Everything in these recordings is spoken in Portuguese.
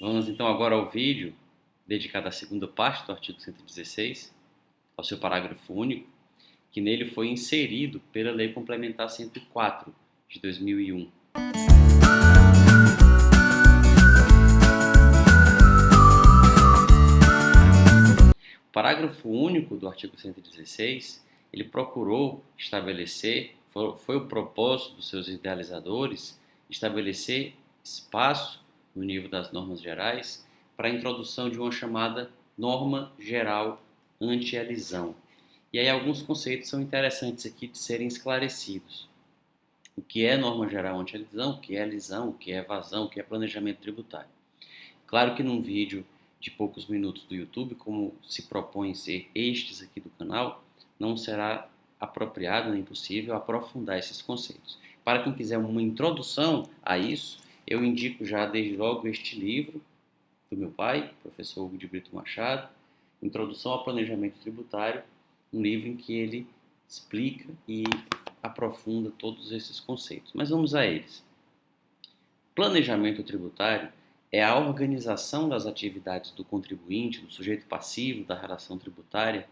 Vamos então agora ao vídeo dedicado à segunda parte do artigo 116, ao seu parágrafo único, que nele foi inserido pela Lei Complementar 104 de 2001. O parágrafo único do artigo 116, ele procurou estabelecer, foi o propósito dos seus idealizadores, estabelecer espaço no nível das normas gerais para a introdução de uma chamada norma geral anti-elisão. E aí alguns conceitos são interessantes aqui de serem esclarecidos. O que é norma geral anti-elisão, o que é elisão, o que é evasão, o que é planejamento tributário. Claro que num vídeo de poucos minutos do YouTube, como se propõe ser estes aqui do canal, não será apropriado nem possível aprofundar esses conceitos. Para quem quiser uma introdução a isso, eu indico já desde logo este livro do meu pai, professor Hugo de Brito Machado, Introdução ao Planejamento Tributário, um livro em que ele explica e aprofunda todos esses conceitos. Mas vamos a eles. Planejamento tributário é a organização das atividades do contribuinte, do sujeito passivo da relação tributária,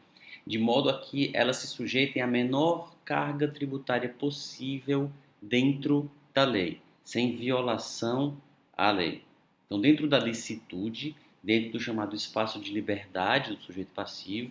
de modo a que elas se sujeitem à menor carga tributária possível dentro da lei, sem violação à lei. Então, dentro da licitude, dentro do chamado espaço de liberdade do sujeito passivo,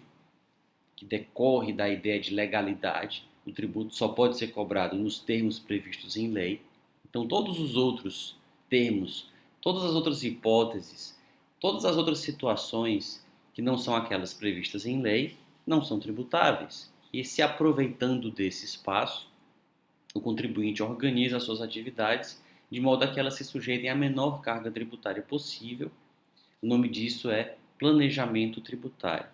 que decorre da ideia de legalidade, o tributo só pode ser cobrado nos termos previstos em lei. Então, todos os outros termos, todas as outras hipóteses, todas as outras situações que não são aquelas previstas em lei, não são tributáveis. E se aproveitando desse espaço, o contribuinte organiza as suas atividades de modo a que elas se sujeitem à menor carga tributária possível. O nome disso é planejamento tributário.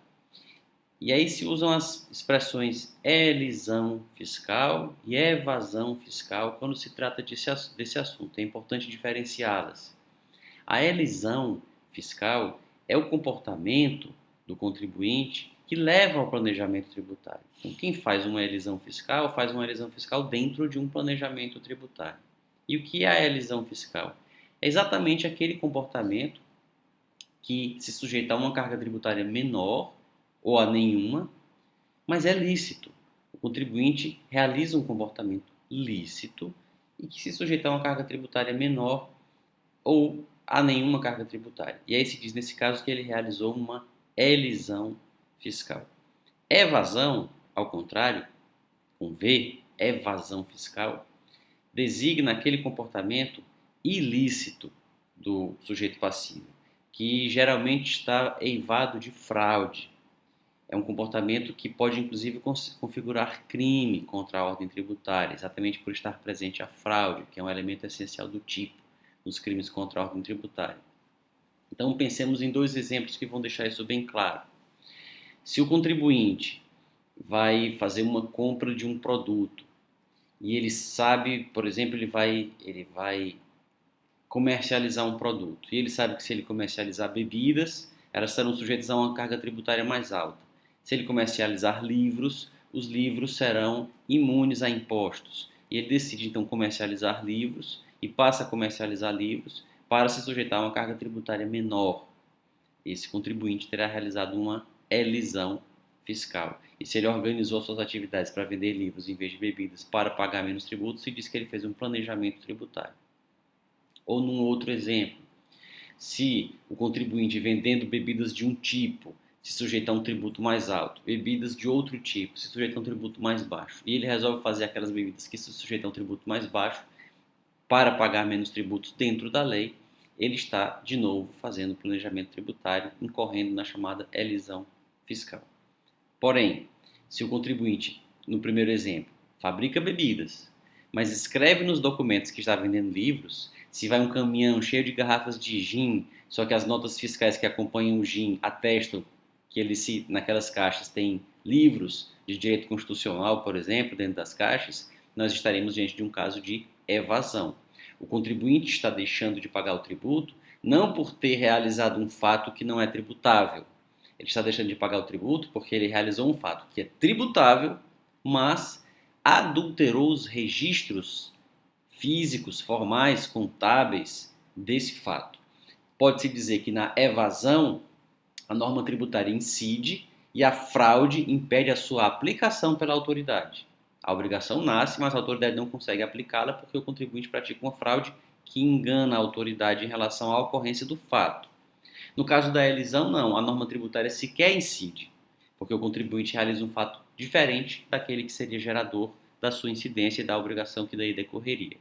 E aí se usam as expressões elisão fiscal e evasão fiscal quando se trata desse assunto. É importante diferenciá-las. A elisão fiscal é o comportamento do contribuinte que leva ao planejamento tributário. Então, quem faz uma elisão fiscal dentro de um planejamento tributário. E o que é a elisão fiscal? É exatamente aquele comportamento que se sujeita a uma carga tributária menor ou a nenhuma, mas é lícito. O contribuinte realiza um comportamento lícito e que se sujeita a uma carga tributária menor ou a nenhuma carga tributária. E aí se diz nesse caso que ele realizou uma elisão fiscal. Evasão, ao contrário, com V, evasão fiscal, designa aquele comportamento ilícito do sujeito passivo, que geralmente está eivado de fraude. É um comportamento que pode, inclusive, configurar crime contra a ordem tributária, exatamente por estar presente a fraude, que é um elemento essencial do tipo dos crimes contra a ordem tributária. Então, pensemos em dois exemplos que vão deixar isso bem claro. Se o contribuinte vai fazer uma compra de um produto e ele sabe, por exemplo, ele vai comercializar um produto e ele sabe que se ele comercializar bebidas, elas serão sujeitas a uma carga tributária mais alta. Se ele comercializar livros, os livros serão imunes a impostos. E ele decide então comercializar livros e passa a comercializar livros para se sujeitar a uma carga tributária menor. Esse contribuinte terá realizado uma elisão fiscal. E se ele organizou suas atividades para vender livros em vez de bebidas para pagar menos tributos, se diz que ele fez um planejamento tributário. Ou num outro exemplo, se o contribuinte vendendo bebidas de um tipo se sujeita a um tributo mais alto, bebidas de outro tipo se sujeitam a um tributo mais baixo, e ele resolve fazer aquelas bebidas que se sujeitam a um tributo mais baixo para pagar menos tributos dentro da lei, ele está, de novo, fazendo planejamento tributário, incorrendo na chamada elisão fiscal. Porém, se o contribuinte, no primeiro exemplo, fabrica bebidas, mas escreve nos documentos que está vendendo livros, se vai um caminhão cheio de garrafas de gin, só que as notas fiscais que acompanham o gin atestam que naquelas caixas tem livros de direito constitucional, por exemplo, dentro das caixas, nós estaremos diante de um caso de evasão. O contribuinte está deixando de pagar o tributo não por ter realizado um fato que não é tributável. Ele está deixando de pagar o tributo porque ele realizou um fato que é tributável, mas adulterou os registros físicos, formais, contábeis desse fato. pode-se dizer que na evasão a norma tributária incide e a fraude impede a sua aplicação pela autoridade. A obrigação nasce, mas a autoridade não consegue aplicá-la porque o contribuinte pratica uma fraude que engana a autoridade em relação à ocorrência do fato. No caso da elisão, não, a norma tributária sequer incide, porque o contribuinte realiza um fato diferente daquele que seria gerador da sua incidência e da obrigação que daí decorreria.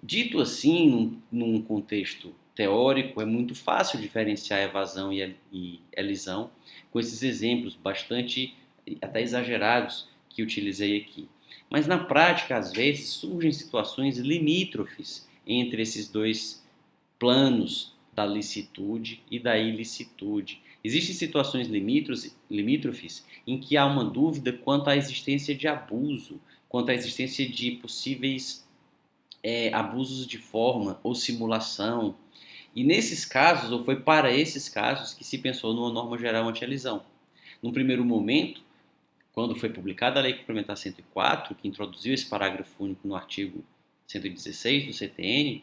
Dito assim, num contexto teórico, é muito fácil diferenciar evasão e elisão com esses exemplos bastante até exagerados que utilizei aqui. Mas na prática, às vezes, surgem situações limítrofes entre esses dois planos da licitude e da ilicitude. Existem situações limítrofes em que há uma dúvida quanto à existência de abuso, quanto à existência de possíveis abusos de forma ou simulação. E nesses casos, ou foi para esses casos, que se pensou numa norma geral anti-elisão. Num primeiro momento, quando foi publicada a Lei Complementar 104, que introduziu esse parágrafo único no artigo 116 do CTN,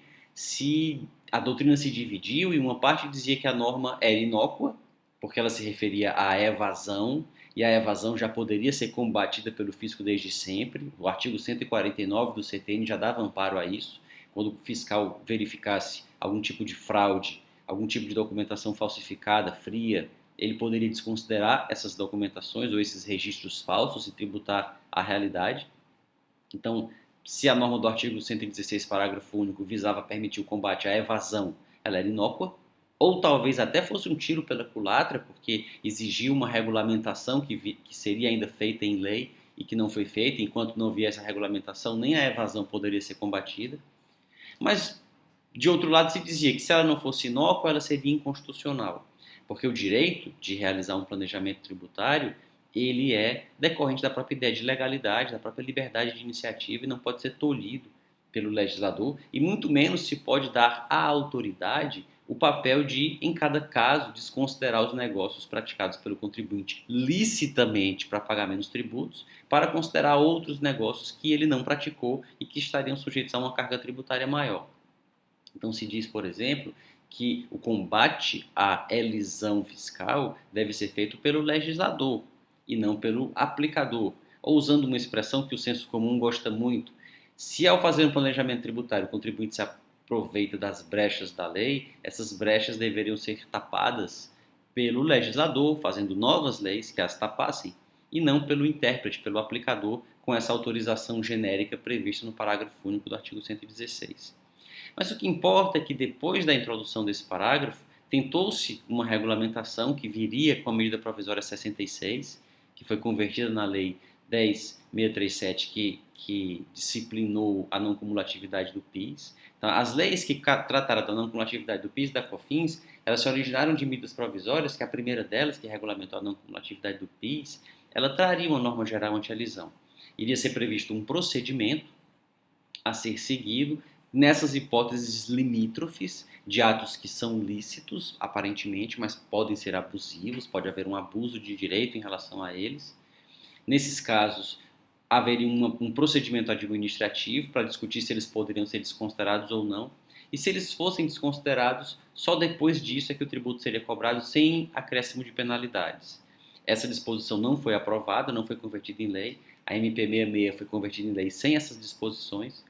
a doutrina se dividiu e uma parte dizia que a norma era inócua, porque ela se referia à evasão, e a evasão já poderia ser combatida pelo fisco desde sempre. O artigo 149 do CTN já dava amparo a isso. Quando o fiscal verificasse algum tipo de fraude, algum tipo de documentação falsificada, fria, ele poderia desconsiderar essas documentações ou esses registros falsos e tributar a realidade. Então, se a norma do artigo 116, parágrafo único, visava permitir o combate à evasão, ela era inócua, ou talvez até fosse um tiro pela culatra, porque exigia uma regulamentação que seria ainda feita em lei e que não foi feita. Enquanto não havia essa regulamentação, nem a evasão poderia ser combatida. Mas, de outro lado, se dizia que se ela não fosse inócua, ela seria inconstitucional, porque o direito de realizar um planejamento tributário ele é decorrente da própria ideia de legalidade, da própria liberdade de iniciativa e não pode ser tolhido pelo legislador, e muito menos se pode dar à autoridade o papel de, em cada caso, desconsiderar os negócios praticados pelo contribuinte licitamente para pagar menos tributos, para considerar outros negócios que ele não praticou e que estariam sujeitos a uma carga tributária maior. Então se diz, por exemplo, que o combate à elisão fiscal deve ser feito pelo legislador e não pelo aplicador. Ou usando uma expressão que o senso comum gosta muito, se ao fazer um planejamento tributário o contribuinte se aproveita das brechas da lei, essas brechas deveriam ser tapadas pelo legislador, fazendo novas leis que as tapassem, e não pelo intérprete, pelo aplicador, com essa autorização genérica prevista no parágrafo único do artigo 116. Mas o que importa é que depois da introdução desse parágrafo, tentou-se uma regulamentação que viria com a medida provisória 66, que foi convertida na lei 10.637, que disciplinou a não cumulatividade do PIS. Então, as leis que trataram da não cumulatividade do PIS e da COFINS, elas se originaram de medidas provisórias, que a primeira delas, que regulamentou a não cumulatividade do PIS, ela traria uma norma geral anti-elisão. Iria ser previsto um procedimento a ser seguido nessas hipóteses limítrofes de atos que são lícitos, aparentemente, mas podem ser abusivos, pode haver um abuso de direito em relação a eles. Nesses casos, haveria um procedimento administrativo para discutir se eles poderiam ser desconsiderados ou não. E se eles fossem desconsiderados, só depois disso é que o tributo seria cobrado sem acréscimo de penalidades. Essa disposição não foi aprovada, não foi convertida em lei. A MP 66 foi convertida em lei sem essas disposições.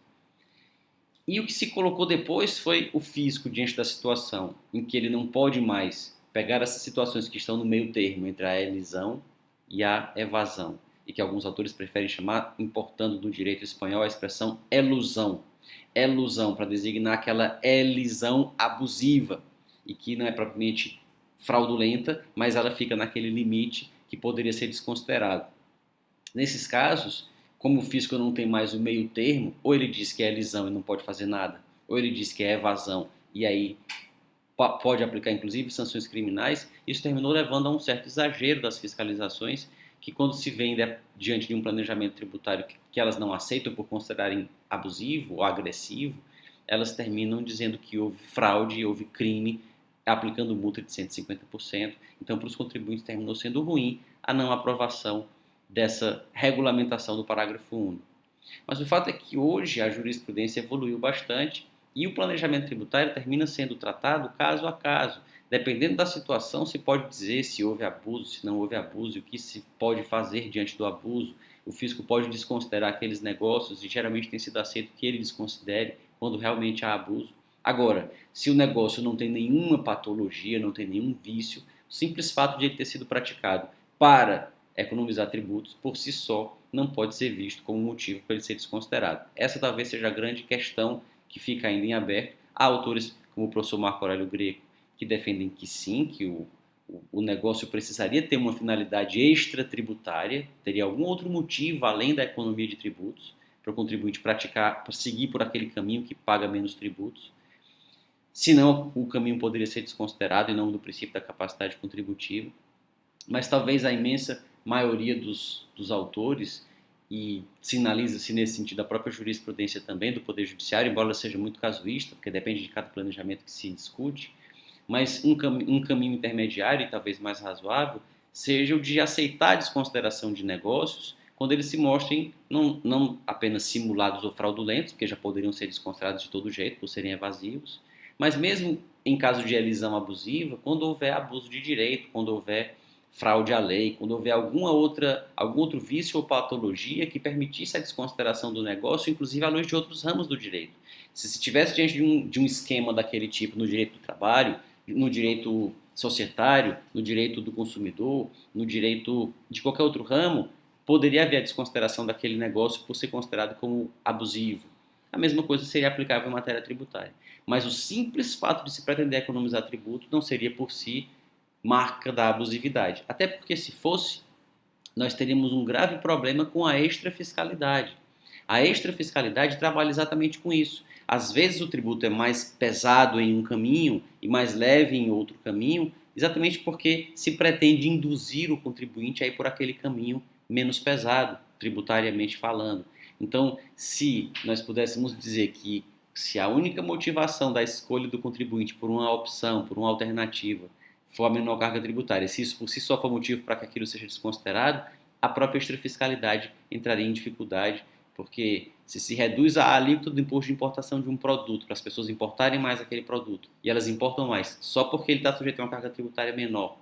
E o que se colocou depois foi o fisco diante da situação em que ele não pode mais pegar essas situações que estão no meio termo entre a elisão e a evasão, e que alguns autores preferem chamar, importando do direito espanhol, a expressão elusão. Elusão, para designar aquela elisão abusiva, e que não é propriamente fraudulenta, mas ela fica naquele limite que poderia ser desconsiderado. Nesses casos, como o fisco não tem mais o meio termo, ou ele diz que é elisão e não pode fazer nada, ou ele diz que é evasão e aí pode aplicar inclusive sanções criminais, isso terminou levando a um certo exagero das fiscalizações, que quando se vem diante de um planejamento tributário que elas não aceitam por considerarem abusivo ou agressivo, elas terminam dizendo que houve fraude, houve crime, aplicando multa de 150%. Então, para os contribuintes terminou sendo ruim a não aprovação dessa regulamentação do parágrafo único. Mas o fato é que hoje a jurisprudência evoluiu bastante E o planejamento tributário termina sendo tratado caso a caso. Dependendo da situação, se pode dizer se houve abuso, se não houve abuso, o que se pode fazer diante do abuso. O fisco pode desconsiderar aqueles negócios e geralmente tem sido aceito que ele desconsidere quando realmente há abuso. Agora, se o negócio não tem nenhuma patologia, não tem nenhum vício, o simples fato de ele ter sido praticado para economizar tributos, por si só, não pode ser visto como motivo para ele ser desconsiderado. Essa talvez seja a grande questão que fica ainda em aberto. Há autores como o professor Marco Aurélio Greco que defendem que sim, que o negócio precisaria ter uma finalidade extra-tributária, teria algum outro motivo além da economia de tributos, para o contribuinte praticar, para seguir por aquele caminho que paga menos tributos. Senão, o caminho poderia ser desconsiderado em nome do princípio da capacidade contributiva. Mas talvez a imensa maioria dos autores, e sinaliza-se nesse sentido a própria jurisprudência também do Poder Judiciário, embora ela seja muito casuísta, porque depende de cada planejamento que se discute, mas um caminho intermediário e talvez mais razoável seja o de aceitar a desconsideração de negócios quando eles se mostrem não apenas simulados ou fraudulentos, porque já poderiam ser desconsiderados de todo jeito por serem evasivos, mas mesmo em caso de elisão abusiva, quando houver abuso de direito, quando houver fraude à lei, quando houver algum outro vício ou patologia que permitisse a desconsideração do negócio, inclusive à luz de outros ramos do direito. Se estivesse diante de um esquema daquele tipo no direito do trabalho, no direito societário, no direito do consumidor, no direito de qualquer outro ramo, poderia haver a desconsideração daquele negócio por ser considerado como abusivo. A mesma coisa seria aplicável em matéria tributária. Mas o simples fato de se pretender economizar tributo não seria por si marca da abusividade. Até porque se fosse, nós teríamos um grave problema com a extrafiscalidade. A extrafiscalidade trabalha exatamente com isso. Às vezes o tributo é mais pesado em um caminho e mais leve em outro caminho, exatamente porque se pretende induzir o contribuinte a ir por aquele caminho menos pesado, tributariamente falando. Então, se nós pudéssemos dizer que se a única motivação da escolha do contribuinte por uma opção, por uma alternativa, for a menor carga tributária, se isso por si só for motivo para que aquilo seja desconsiderado, a própria extrafiscalidade entraria em dificuldade, porque se reduz a alíquota do imposto de importação de um produto para as pessoas importarem mais aquele produto, e elas importam mais só porque ele está sujeito a uma carga tributária menor,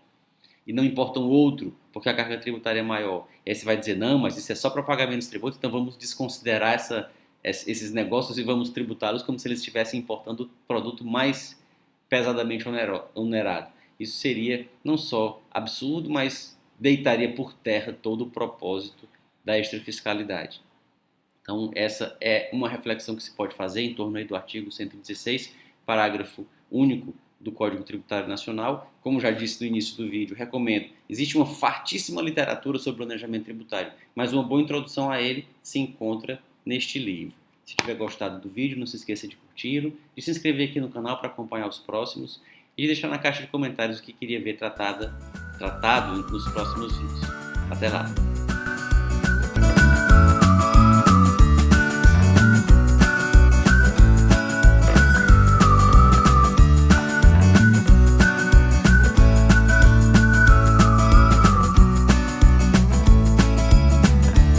e não importam outro porque a carga tributária é maior, e aí você vai dizer, não, mas isso é só para pagar menos tributo, então vamos desconsiderar esses negócios e vamos tributá-los como se eles estivessem importando produto mais pesadamente onerado. Isso seria não só absurdo, mas deitaria por terra todo o propósito da extrafiscalidade. Então, essa é uma reflexão que se pode fazer em torno aí do artigo 116, parágrafo único do Código Tributário Nacional. Como já disse no início do vídeo, recomendo. Existe uma fartíssima literatura sobre planejamento tributário, mas uma boa introdução a ele se encontra neste livro. Se tiver gostado do vídeo, não se esqueça de curti-lo, de se inscrever aqui no canal para acompanhar os próximos e de deixar na caixa de comentários o que queria ver tratado nos próximos vídeos. Até lá!